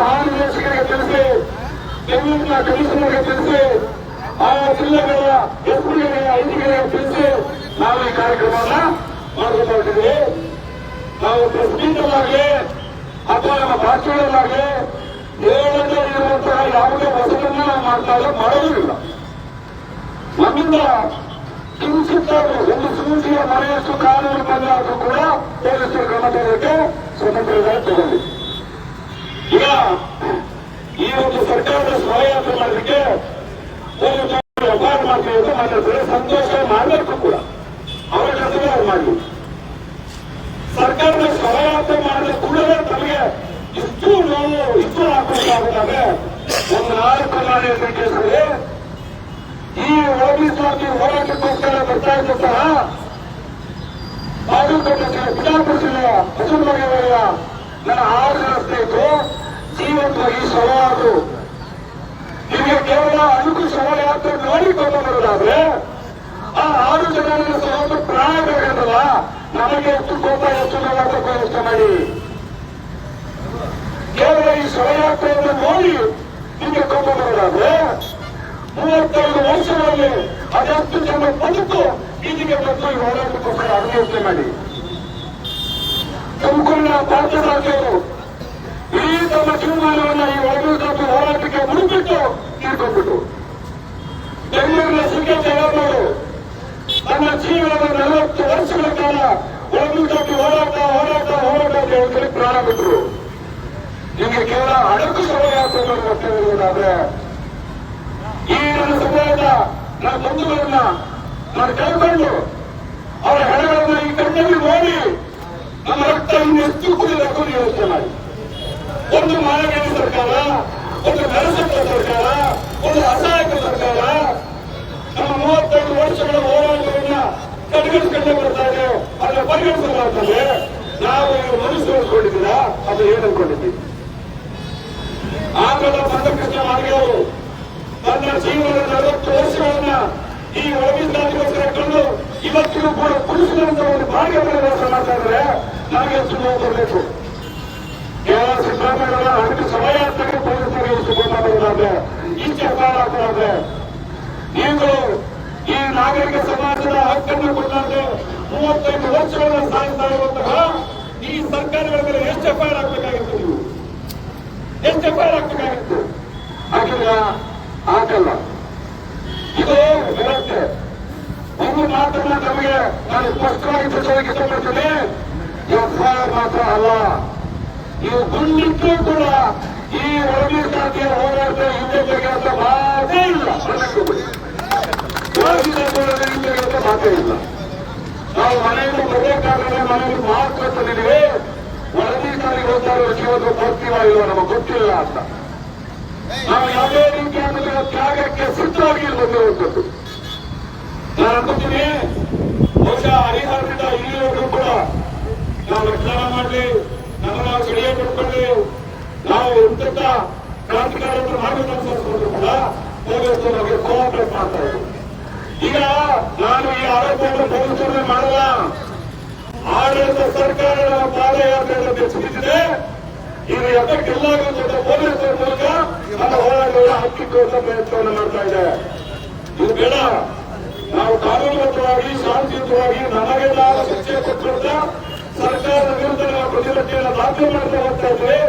ಮಹಾನಿರ್ದೇಶಕರಿಗೆ ತಿಳಿಸಿ, ಬೆಂಗಳೂರಿನ ಕಮಿಷನರ್ಗೆ ತಿಳಿಸಿ, ಆ ಜಿಲ್ಲೆಗಳ ಎಸ್ಪಿಗಳಿಗೆ ಐಜಿಗಳಿಗೆ ತಿಳಿಸಿ ನಾವು ಈ ಕಾರ್ಯಕ್ರಮವನ್ನ ಮಾಡಿಕೊಂಡಿದ್ದೀವಿ. ನಾವು ಪ್ರೆಸ್ ಮೀಟಲ್ಲಾಗಲಿ ಅಥವಾ ನಮ್ಮ ಭಾಷಣದಲ್ಲಾಗಲಿ ಹೇಳದೇ ಇರುವಂತಹ ಯಾವುದೇ ಹೊಸದನ್ನ ನಾವು ಮಾಡ್ತಾ ಇಲ್ಲ, ಮಾಡೋದಿಲ್ಲ. ನಮ್ಮಿಂದ ಕಿಂಚಿತ್ತಾದರೂ ಒಂದು ಸೂಚಿಯ ಮನೆಯಷ್ಟು ಕಾನೂನು ಬಂದಾದರೂ ಕೂಡ ಪೊಲೀಸರು ಕ್ರಮ ತಗೊಳ್ಳಕ್ಕೆ ಸ್ವತಂತ್ರ ತಗೊಂಡು ಈಗ ಈ ಒಂದು ಸರ್ಕಾರದ ಸಹಾಯತೆ ಮಾಡಲಿಕ್ಕೆ ವ್ಯವಹಾರ ಮಾಡ್ತೀವಿ ಅಂತ ಮಾತಾಡ್ತಾರೆ. ಸಂತೋಷ ಮಾಡಬೇಕು ಕೂಡ, ಅವರ ಕೆಲಸವೇ ಅವ್ರು ಮಾಡಲಿ. ಸರ್ಕಾರದ ಸಹಾಯತೆ ಮಾಡಿದ ಕೂಡಲೇ ತಮಗೆ ಇಷ್ಟು ನೋವು ಇಷ್ಟು ಆಕ್ರೋಶವಾಗುತ್ತಾಗ ಒಂದು 4 ನಾಣ್ಯದ ಕೇಸಲ್ಲಿ ಈ ಓಬಿಸಿ ಹೋರಾಟಕ್ಕೋಸ್ಕರ ಬರ್ತಾ ಇದ್ದು ಸಹ ಬಿಜಾಪುರ ಜಿಲ್ಲೆಯ ಹೊಸಮನೆಯ ನನ್ನ 6 ಜನ ಸ್ನೇಹಿತರು ಜೀವಂತವಾಗಿ ಶವವಾದರು. ನಿಮಗೆ ಕೇವಲ ಅಣುಕು ಶವಯಾತ್ರೆ ನೋಡಿಕೊಂಡು ಬರೋದಾದ್ರೆ ಆ 6 ಜನ ಸಹ ಪ್ರಾಣ ಬೇಕಂತಲ್ಲ, ನಮಗೆ ಎಷ್ಟು ಕೋಪ ಎಷ್ಟು ನೋಡಬೇಕು ಯೋಚನೆ ಮಾಡಿ. ಕೇವಲ ಈ ಶವಯಾತ್ರೆಯನ್ನು ನೋಡಿ ನಿಮಗೆ ಕೋಪ ಬರೋದಾದ್ರೆ 35 ವರ್ಷಗಳಲ್ಲಿ ಅದೆಷ್ಟು ಜನ ಬದುಕು ಈಗಿಗೆ ಮತ್ತು ಈ ಹೋರಾಟಕ್ಕೋಸ್ಕರ ಅದನ್ನು ಯೋಚನೆ ಮಾಡಿ. ತುಮಕೂರಿನ ಪಾರ್ಥಸಾರಥಿಯವರು ಈ ತಮ್ಮ ಜೀವಮಾನವನ್ನ ಈ ಒಳಗಿನ ಹೋರಾಟಕ್ಕೆ ಮುಳುಗಿಬಿಟ್ಟು ತೀರ್ಕೊಂಡ್ಬಿಟ್ಟು, ಬೆಂಗಳೂರಿನ ಸಿಂಗೇಶ್ವರವರು ತನ್ನ ಜೀವನದ 40 ವರ್ಷಗಳ ಕಾಲ ಒಳಗಿನ ಹೋರಾಟ ಹೋರಾಟ ಹೋರಾಟ ಅಂತ ಹೇಳಿ ಪ್ರಾಣ ಬಿಟ್ಟರು. ನಿಮಗೆ ಕೇವಲ ಅಡಕು ಶವಯಾತ್ರೆ ಗೊತ್ತಿರುವುದಾದ್ರೆ ಈ ನನ್ನ ಸಮಯದ ನನ್ನ ಬಂಧುಗಳನ್ನ ನಾನು ಕಳ್ಕೊಂಡು ಅವರ ಹೆಣಗಳನ್ನ ಈ ಕಣ್ಣಲ್ಲಿ ನೋಡಿ ನಮ್ಮ ರಕ್ತ ಇನ್ನೆಷ್ಟು ಕುಡಿಯಬೇಕು ಯೋಚನೆ ಮಾಡಿ. ಒಂದು ಮಾನವೀಯ ಸರ್ಕಾರ, ಒಂದು ನರಸತ್ವ ಸರ್ಕಾರ, ಒಂದು ಅಸಹಾಯಕ ಸರ್ಕಾರ ನಮ್ಮ 35 ವರ್ಷಗಳ ಹೋರಾಟವನ್ನ ಕಡೆಗಣಿಸಿಕೊಂಡೇ ಬರ್ತಾ ಇದೆ. ಅದನ್ನ ಪರಿಗಣಿಸಲಾಗ್ತದೆ. ನಾವು ಮನಸ್ಸು ಅನ್ಕೊಂಡಿದ್ದೀರಾ ಅದು ಏನು ಅನ್ಕೊಂಡಿದ್ದೀವಿ? ಆಗದ ಬಂದಕೃಷ್ಣ ಮಾರ್ಗವರು ತನ್ನ ಜೀವನದ 40 ವರ್ಷಗಳನ್ನ ಈ ಒಳಗಿಂದಾಗೋಸ್ಕರ ಕಂಡು ಇವತ್ತಿಗೂ ಕೂಡ ಪುರುಷರಂತ ಒಂದು ಭಾಗ್ಯ ಕೆಲಸ ಮಾಡ್ತಾ ಇದ್ರೆ ನಮಗೆ ಎಷ್ಟು ನೋವು ಬರಬೇಕು. ಕೇವಲ ಸಿದ್ದರಾಮಯ್ಯ ಅದಕ್ಕೆ ಸಮಯಾತ್ಮಕ ಪೊಲೀಸರಿಗೆ ಎಷ್ಟು ಗೊಂದಲವಾದ್ರೆ ಈಚೆ ಹಾಕಲಾದ್ರೆ ನೀವು ಈ ನಾಗರಿಕ ಸಮಾಜದ ಹಕ್ಕನ್ನು ಕೊಟ್ಟಾದ್ರೆ 35 ವರ್ಷಗಳನ್ನ ಸಾಧಿಸ್ತಾ ಇರುವಂತಹ ಈ ಸರ್ಕಾರಗಳ ಮೇಲೆ ಎಷ್ಟು ಎಫ್ಐಆರ್ ಹಾಕಬೇಕಾಗಿತ್ತು? ನೀವು ಎಷ್ಟು ಎಫ್ಐಆರ್ ಹಾಕಬೇಕಾಗಿತ್ತು? ಹಾಕಲ್ಲ. ಇದು ವ್ಯವಸ್ಥೆ. ಒಂದು ಮಾತನ್ನ ನಮಗೆ ನಾನು ಸ್ಪಷ್ಟವಾಗಿ ತಿಳಿಸೋದಕ್ಕೆ ಇಷ್ಟಪಡ್ತೀನಿ. ಎಫ್ಐಆರ್ ಮಾತ್ರ ಅಲ್ಲ, ನೀವು ಗುಂಡಿಟ್ಟು ಕೂಡ ಈ ಒಳಗಿನ ಜಾತಿಯ ಹೋರಾಟ ಹಿಂದೆ ಅಂತ ಮಾತೇ ಇಲ್ಲ. ಮಾತೇ ಇಲ್ಲ. ನಾವು ಮನೆಯಿಂದ ಬರಬೇಕಾದ್ರೆ ಮನೆಯಲ್ಲಿ ಮಾತ್ರ ತಂದಿದ್ದೀವಿ. ಒಳಗಿನ ಜಾತಿಗೆ ಹೋಗ್ತಾ ಇರೋ ಜೀವನ ಬರ್ತೀವ ಇಲ್ವ ನಮಗೆ ಗೊತ್ತಿಲ್ಲ ಅಂತ. ನಾವು ಯಾವುದೇ ರೀತಿಯಾದ ತ್ಯಾಗಕ್ಕೆ ಸಿದ್ಧವಾಗಿ ಬಂದಿರುವಂಥದ್ದು. ನಾನು ಅನ್ಕೋತೀನಿ, ಬಹುಶಃ ಹರಿಹರದಿಂದ ಇಲ್ಲಿವರೆಗೂ ಕೂಡ ನಾವು ರಕ್ಷಣಾ ಮಾಡಲಿ, ನಮ್ಮನ್ನ ನಾವು ಸಡಿಯ ಪಡ್ಕೊಳ್ಳಿ, ನಾವು ಎಂತ ಕ್ರಾಂತಿಕಾರವನ್ನು ಮಾಡಬೇಕು ಅನ್ಸಿಸ್ಕೊಂಡ್ರು ಕೂಡ ಪೊಲೀಸರು ನಮಗೆ ಕೋಆಪರೇಟ್ ಮಾಡ್ತಾ ಇದ್ರು. ಈಗ ನಾನು ಈ ಆರೋಪವನ್ನು ಪೊಲೀಸರನ್ನೇ ಮಾಡಲ್ಲ. ಆಡಳಿತ ಸರ್ಕಾರ ನಮ್ಮ ಪಾದಯಾತ್ರೆಯನ್ನು ಬೆಚ್ಚಬಿಟ್ಟಿದೆ. ಇದು ಎಫೆಕ್ಟ್ ದೊಡ್ಡ ಪೊಲೀಸರ ಮೂಲಕ ನಮ್ಮ ಹೋರಾಟವನ್ನು ಹಕ್ಕಿಕ್ಕುವಂತ ಪ್ರಯತ್ನವನ್ನು ಮಾಡ್ತಾ ಇದೆ. ಇದು ಬೇಡ. ನಾವು ಕಾನೂನುಬದ್ಧವಾಗಿ ಶಾಂತಿಯುತವಾಗಿ ನಮಗೆಲ್ಲ ಶಿಕ್ಷೆ ಕೊಟ್ಟಿರುತ್ತ ಸರ್ಕಾರದ ವಿರುದ್ಧ ನಾವು ಪ್ರತಿಭಟನೆಯನ್ನು ದಾಖಲೆ ಮಾಡ್ತಾ ಹೋಗ್ತಾ ಇದ್ವಿ.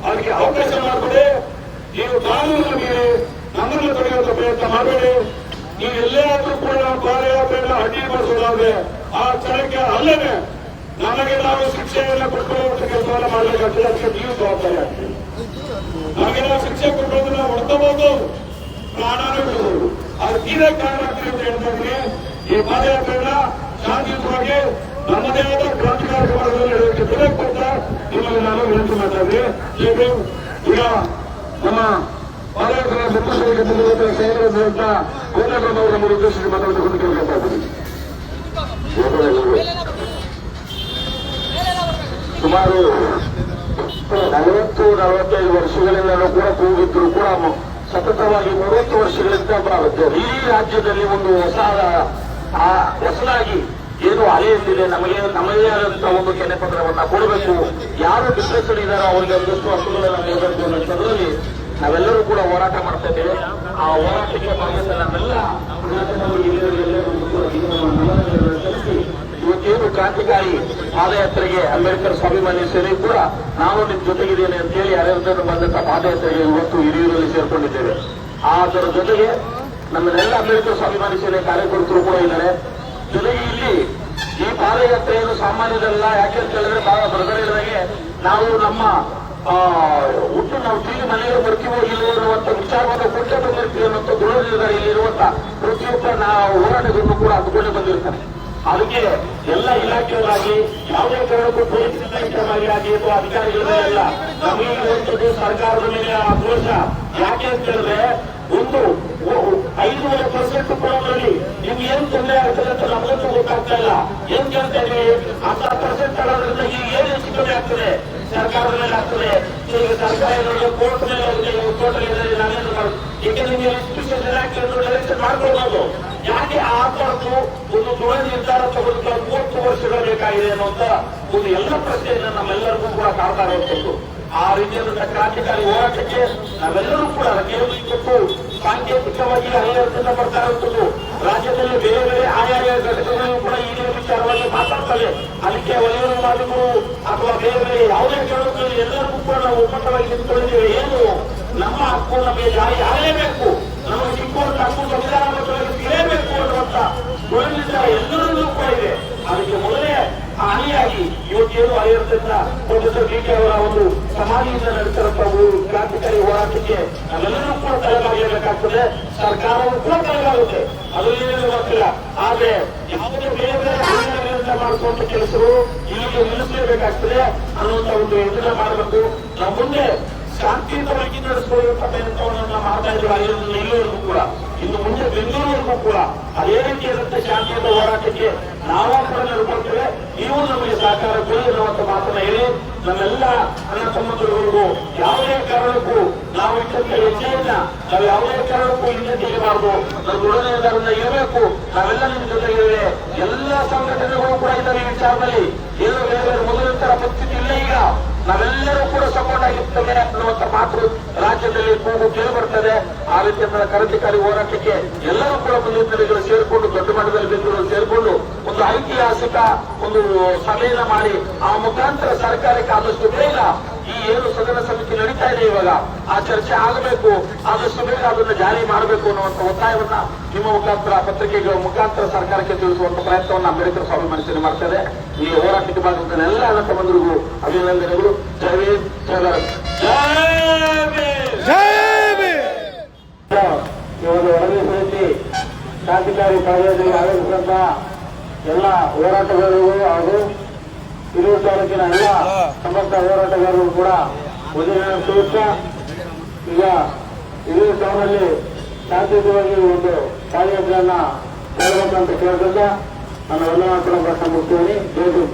ಅದಕ್ಕೆ ಅವಕಾಶ ಮಾಡಿಕೊಡಿ. ನೀವು ಕಾನೂನನ್ನು ಮೀರಿ ನಮ್ಮನ್ನು ತೊಡೆಯುವಂತ ಪ್ರಯತ್ನ ಮಾಡಬೇಡಿ. ನೀವು ಎಲ್ಲೇ ಆದ್ರೂ ಕೂಡ ನಾವು ಪಾದಯಾತ್ರೆಯನ್ನು ಅಡ್ಡಿಪಡಿಸೋದಾದ್ರೆ ಆ ಕ್ಷಣಕ್ಕೆ ಅಲ್ಲೇನೆ ನಮಗೆ ನಾವು ಶಿಕ್ಷೆಯನ್ನು ಕೊಟ್ಟುಕೊಳ್ಳುವಂತ ಕೆಲಸವನ್ನು ಮಾಡಬೇಕಾಗ್ತದೆ. ಅದಕ್ಕೆ ನೀವು ಜವಾಬ್ದಾರಿ ಆಗ್ತದೆ. ನಮಗೆ ನಾವು ಶಿಕ್ಷೆ ಕೊಟ್ಟೋದು ನಾವು ಹೊಡ್ಕೋಬಹುದು, ಪ್ರಾಣನೂ ಬಿಡಬಹುದು. ಅದು ತೀರಾ ಕಾರಣ ಆಗ್ತದೆ ಅಂತ ಹೇಳ್ತಾ ಇದ್ದೀನಿ. ಈ ಪಾದಯಾತ್ರೆಯನ್ನ ಶಾಂತಿಯುತವಾಗಿ ನಮ್ಮದೇ ಆದ ಕ್ರಾಂತಿಕಾರಕ ಮಾರ್ಗದಲ್ಲಿ ನಡೆಯೋಕ್ಕೆ ಬಿಡಕ್ಕೆ ಅಂತ ನಿಮ್ಮಲ್ಲಿ ನಾನು ವಿನಂತಿ ಮಾಡ್ತಾ ಇದ್ದೀನಿ. ಈಗ ನಮ್ಮ ಪಾದಯಾತ್ರೆ ಮುಖ್ಯಸ್ಥರಿಗೆ ಬಂದಿರುವಂತಹ ಸಹೋದರ ಕೋಟೆಗೌಡರವರ ನಮ್ಮ ಉದ್ದೇಶಿಸಿ ಮಾತಾಡೋದಕ್ಕೆ ಕೇಳ್ಕೊತಾ ಇದ್ದೀನಿ. ಸುಮಾರು 40-45 ವರ್ಷಗಳಿಂದಲೂ ಕೂಡ ಕೂಗಿದ್ರು ಕೂಡ ಸತತವಾಗಿ 30 ವರ್ಷಗಳಿಂದ ಇಡೀ ರಾಜ್ಯದಲ್ಲಿ ಒಂದು ಹೊಸದಾಗಿ ಏನು ಅಲೆಯಲ್ಲಿದೆ ನಮ್ಮದೇ ಆದಂತಹ ಒಂದು ಕೆನೆ ಪತ್ರವನ್ನ ಕೊಡಬೇಕು. ಯಾರು ಡಿಪ್ರೆಷನ್ ಇದ್ದಾರೋ ಅವರಿಗೆ ಒಂದಷ್ಟು ಹಕ್ಕುಗಳನ್ನು ನೀಡಬೇಕು ಅನ್ನೋ ಸಂದರ್ಭದಲ್ಲಿ ನಾವೆಲ್ಲರೂ ಕೂಡ ಹೋರಾಟ ಮಾಡ್ತಾ ಇದ್ದೇವೆ. ಆ ಹೋರಾಟಕ್ಕೆ ಭಾಗವಹಿಸಿದ ನಮ್ಮೆಲ್ಲ ಇವತ್ತೇನು ಕ್ರಾಂತಿಕಾರಿ ಪಾದಯಾತ್ರೆಗೆ ಅಂಬೇಡ್ಕರ್ ಸ್ವಾಭಿಮಾನಿ ಸೇನೆ ಕೂಡ ನಾನು ನಿಮ್ ಜೊತೆಗಿದ್ದೇನೆ ಅಂತ ಹೇಳಿ ಅರೆಂದನ್ನು ಬಂದಂತಹ ಪಾದಯಾತ್ರೆಗೆ ಇವತ್ತು ಹಿರಿಯೂರಲ್ಲಿ ಸೇರ್ಕೊಂಡಿದ್ದೇವೆ. ಅದರ ಜೊತೆಗೆ ನಮ್ಮನ್ನೆಲ್ಲ ಅಂಬೇಡ್ಕರ್ ಸ್ವಾಭಿಮಾನಿ ಸೇನೆ ಕಾರ್ಯಕರ್ತರು ಕೂಡ ಇದ್ದಾರೆ. ಜೊತೆಗೆ ಇಲ್ಲಿ ಈ ಪಾದಯಾತ್ರೆಯನ್ನು ಸಾಮಾನ್ಯದಲ್ಲ. ಯಾಕೆಂತ ಹೇಳಿದ್ರೆ ಬಹಳ ಬರಗಡೆಗೆ ನಾವು ನಮ್ಮ ಹುಟ್ಟು ನಾವು ತಿರುಗಿ ಮನೆಗೆ ಬರ್ತೀವೋ ಇಲ್ಲೋ ಅನ್ನುವಂಥ ವಿಚಾರವನ್ನು ಕೊಟ್ಟೆ ಬಂದಿರ್ತೀವಿ ಅನ್ನುವಂಥ ದೃಢನಿರ್ಧಾರ ಇಲ್ಲಿರುವಂತ ಪ್ರತಿಯೊಬ್ಬ ನಾವು ಹೋರಾಟಗಳನ್ನು ಕೂಡ ಹಂಚಿಕೊಂಡೇ ಬಂದಿರ್ತಾರೆ. ಅದಕ್ಕೆ ಎಲ್ಲ ಇಲಾಖೆಯವರಾಗಿ ಯಾವುದೇ ಕಾರಣಕ್ಕೂ ಪೊಲೀಸ್ ಆಗಿ ಅಥವಾ ಅಧಿಕಾರಿಗಳಲ್ಲ ನಮಗೆ ಇರುವಂತದ್ದು ಸರ್ಕಾರದ ಮೇಲೆ ಆಕ್ರೋಶ. ಯಾಕೆ ಅಂತ ಹೇಳಿದ್ರೆ ಒಂದು 5% ಕೊಡೋದ್ರಲ್ಲಿ ನಿಮ್ಗೆ ಏನ್ ತೊಂದರೆ ಆಗ್ತದೆ ಅಂತ ನಮಗಂತೂ ಗೊತ್ತಾಗ್ತಾ ಇಲ್ಲ. ಏನ್ ಕೇಳ್ತಾ ಇದೀವಿ 10% ತಗೊಳ್ಳೋದ್ರಿಂದ ಈಗ ಏನು ಹೆಚ್ಚು ಕಮ್ಮಿ ಆಗ್ತದೆ ಸರ್ಕಾರದ ಮೇಲೆ ಆಗ್ತದೆ. ಈಗ ಸರ್ಕಾರ ಕೋರ್ಟ್ ಮೇಲೆ ಕೋರ್ಟ್ ನಾವೇನು ಮಾಡೋದು? ಏಕೆಂದ್ರೆ ನೀವು ಇನ್ಸ್ಟಿಟ್ಯೂಷನ್ ಡೈರೆಕ್ಷನ್ ಮಾಡ್ಕೊಳ್ಬಹುದು. ಯಾಕೆ ಆತ್ಮಹತ್ಯೆ ಒಂದು ದೃಢ ನಿರ್ಧಾರ ತಗೊಳ್ತಾರೆ 30 ವರ್ಷಗಳು ಬೇಕಾಗಿದೆ ಅನ್ನುವಂತ ಒಂದು ಎಲ್ಲ ಪ್ರಶ್ನೆಯನ್ನು ನಮ್ಮೆಲ್ಲರಿಗೂ ಕೂಡ ಕಾಡ್ತಾ ಇರುವಂತದ್ದು. ಆ ರೀತಿಯಾದಂತಹ ಕ್ರಾಂತಿಕಾರಿ ಹೋರಾಟಕ್ಕೆ ನಾವೆಲ್ಲರೂ ಕೂಡ ಕೊಟ್ಟು ಸಾಂಕೇತಿಕವಾಗಿ ಹರಿಹರದಿಂದ ಬರ್ತಾ ಇರುವಂತದ್ದು. ರಾಜ್ಯದಲ್ಲಿ ಬೇರೆ ಬೇರೆ ಆಯಾಯ ಘಟಕಗಳು ಕೂಡ ಈ ವಿಚಾರವಾಗಿ ಮಾತಾಡ್ತವೆ. ಅದಕ್ಕೆ ವಲಯ ಮಾಲೀಕರು ಅಥವಾ ಬೇರೆ ಬೇರೆ ಯಾವುದೇ ಕಾರಣದಲ್ಲಿ ಎಲ್ಲರಿಗೂ ಕೂಡ ನಾವು ಒಮ್ಮತವಾಗಿ ನಿಂತ್ಕೊಂಡಿದ್ದೇವೆ. ಏನು ನಮ್ಮ ಹಕ್ಕು ನಮಗೆ ಜಾರಿ ಆಗಲೇಬೇಕು, ನಮಗೆ ಸಿಕ್ಕುವಂತ ಹಕ್ಕು ಸಂವಿಧಾನಬದ್ಧವಾಗಿ ಸಿಗಲೇಬೇಕು ಅನ್ನುವಂತ ನಿರ್ಧಾರ ಎಲ್ಲರಲ್ಲೂ ಕೂಡ ಇದೆ. ಅದಕ್ಕೆ ಮೊದಲೇ ಹಾನಿಯಾಗಿ ಇವತ್ತೇನು ಆಗಿರುತ್ತಂತ ಪ್ರೊಫೆಸರ್ ಡಿಕೆ ಅವರ ಒಂದು ಸಮಾಧಿಯಿಂದ ನಡೆಸಿರುವಂತಹ ಕ್ರಾಂತಿಕಾರಿ ಹೋರಾಟಕ್ಕೆ ನಾವೆಲ್ಲರೂ ಕೂಡ ತಲೆಬಾಗಲೇಬೇಕಾಗ್ತದೆ. ಸರ್ಕಾರವೂ ಕೂಡ ತಲೆಬಾಗುತ್ತೆ, ಅದರಲ್ಲೇನೂ ಗೊತ್ತಿಲ್ಲ. ಆದ್ರೆ ಯಾವುದೇ ಬೇರೆ ಬೇರೆ ವಿರುದ್ಧ ಮಾಡಿಸುವಂತ ಕೆಲಸಗಳು ಇಲ್ಲಿಗೆ ನಿಲ್ಲಿಸಲೇಬೇಕಾಗ್ತದೆ ಅನ್ನುವಂತ ಒಂದು ಯೋಜನೆ ಮಾಡಬೇಕು. ನಾವು ಮುಂದೆ ಶಾಂತಿಯುತವಾಗಿ ನಡೆಸಿಕೊಳ್ಳುವಂತ ಪ್ರಯತ್ನವನ್ನು ಮಾಡ್ತಾ ಇದ್ದೀವಿ. ಇಲ್ಲಿವರೆಗೂ ಕೂಡ ಇನ್ನು ಮುಂದೆ ಬೆಂಗಳೂರಿಗೂ ಕೂಡ ಅದೇ ರೀತಿಯಾದಂತಹ ಶಾಂತಿಯುತ ಹೋರಾಟಕ್ಕೆ ನಾವು ಕೂಡ ನಡ್ಕೊಳ್ತೇವೆ. ನೀವು ನಮಗೆ ಸಹಕಾರ ಕೊಡಿ ಅನ್ನುವಂತ ಮಾತನ್ನ ಹೇಳಿ ನಮ್ಮೆಲ್ಲ ಅಣ್ಣ ತಮ್ಮಂದಿರುವರೆಗೂ ಯಾವುದೇ ಕಾರಣಕ್ಕೂ ನಾವು ಇಟ್ಟಂತ ಹೆಜ್ಜೆಯನ್ನ ನಾವು ಯಾವುದೇ ಕಾರಣಕ್ಕೂ ಹಿಂದೆ ತೆಗೆಯಬಾರದು. ನಾವು ದೃಢ ನಿರ್ಧಾರದಿಂದ ಇರಬೇಕು. ನಾವೆಲ್ಲ ನಿಮ್ಮ ಜೊತೆಗಿದ್ದೇವೆ. ಎಲ್ಲ ಸಂಘಟನೆಗಳು ಕೂಡ ಇದ್ದಾರೆ. ಈ ವಿಚಾರದಲ್ಲಿ ಏನು ಬೇರೆ ಬೇರೆ ಮೊದಲಿನ ತರ ಪರಿಸ್ಥಿತಿ ಇಲ್ಲ. ಈಗ ನಾವೆಲ್ಲರೂ ಕೂಡ ಸಪೋರ್ಟ್ ಆಗಿರ್ತದೆ ಅನ್ನುವಂಥ ಮಾತು ರಾಜ್ಯದಲ್ಲಿ ಕೂಗು ಕೇಳಿ ಬರ್ತದೆ. ಆ ರೀತಿಯ ಕ್ರಾಂತಿಕಾರಿ ಹೋರಾಟಕ್ಕೆ ಎಲ್ಲರೂ ಕೂಡ ಮುನ್ನೆಲೆಗಳು ಸೇರಿಕೊಂಡು ದೊಡ್ಡ ಮಟ್ಟದಲ್ಲಿ ಬೆಂಗಳೂರು ಸೇರಿಕೊಂಡು ಒಂದು ಐತಿಹಾಸಿಕ ಒಂದು ಸಭೆಯನ್ನ ಮಾಡಿ ಆ ಮುಖಾಂತರ ಸರ್ಕಾರಕ್ಕೆ ಆದಷ್ಟು ಬೇಗ ಈ ಏನು ಸದನ ಸಮಿತಿ ನಡೀತಾ ಇದೆ ಇವಾಗ ಆ ಚರ್ಚೆ ಆಗಬೇಕು, ಆದಷ್ಟು ಬೇಗ ಅದನ್ನು ಜಾರಿ ಮಾಡಬೇಕು ಅನ್ನುವಂಥ ಒತ್ತಾಯವನ್ನ ನಿಮ್ಮ ಮುಖಾಂತರ ಪತ್ರಿಕೆಗಳ ಮುಖಾಂತರ ಸರ್ಕಾರಕ್ಕೆ ತಿಳಿಸುವಂತ ಪ್ರಯತ್ನವನ್ನು ಅಂಬೇಡ್ಕರ್ ಸ್ವಾಭಿಮಾನಿ ಸೇನೆ ಮಾಡ್ತಾರೆ. ಈ ಹೋರಾಟಕ್ಕೆ ಭಾಗವಹಿಸಿದ ಎಲ್ಲ ಅಣ್ಣ ತಮ್ಮಂದಿರಿಗೂ ಅಭಿನಂದನೆಗಳು. ಜೈ ಭೀಮ್, ಜೈ ಭಾರತ್, ಇವತ್ತು ವರದಿ ಸಮಿತಿ ಕ್ರಾಂತಿಕಾರಿ ಪಾದಯಾತ್ರೆಗೆ ಆಗಮಿಸಿದಂತಹ ಎಲ್ಲ ಹೋರಾಟಗಾರರು ಹಾಗೂ ಹಿರಿಯೂರು ತಾಲೂಕಿನ ಎಲ್ಲ ಸಮಸ್ತ ಹೋರಾಟಗಾರರು ಕೂಡ ಮೊದಲಿನ ತೋರಿಸ ಈಗ ಹಿರಿಯೂರು ಟೌನಲ್ಲಿ ಶಾಂತಿಯುತವಾಗಿ ಒಂದು ಪಾದಯಾತ್ರೆಯನ್ನ ಮಾಡಬೇಕಂತ ಕೇಳಿದ್ರಿಂದ ನಾನು ವಂದನಾರ್ಪಣೆ ಭಾಷಣ ಮುಗಿಸ್ತೀನಿ. ಜೈ ಭೀಮ್.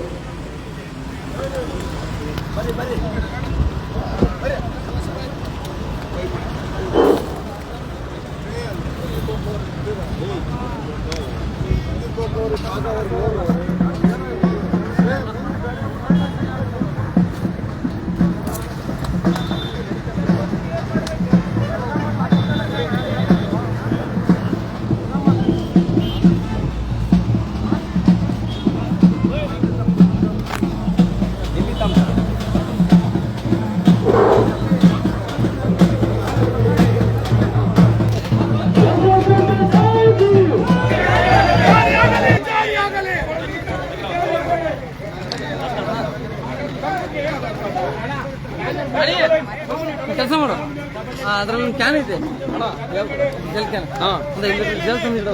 ಕೆಲಸ ಮಾಡು, ಅದ್ರಲ್ಲಿ ಒಂದು ಕ್ಯಾನ್ ಐತೆ ಜಲ್ ಕ್ಯಾನ್. ಒಂದು ಜಲ್ ತಂದಿದ್ದ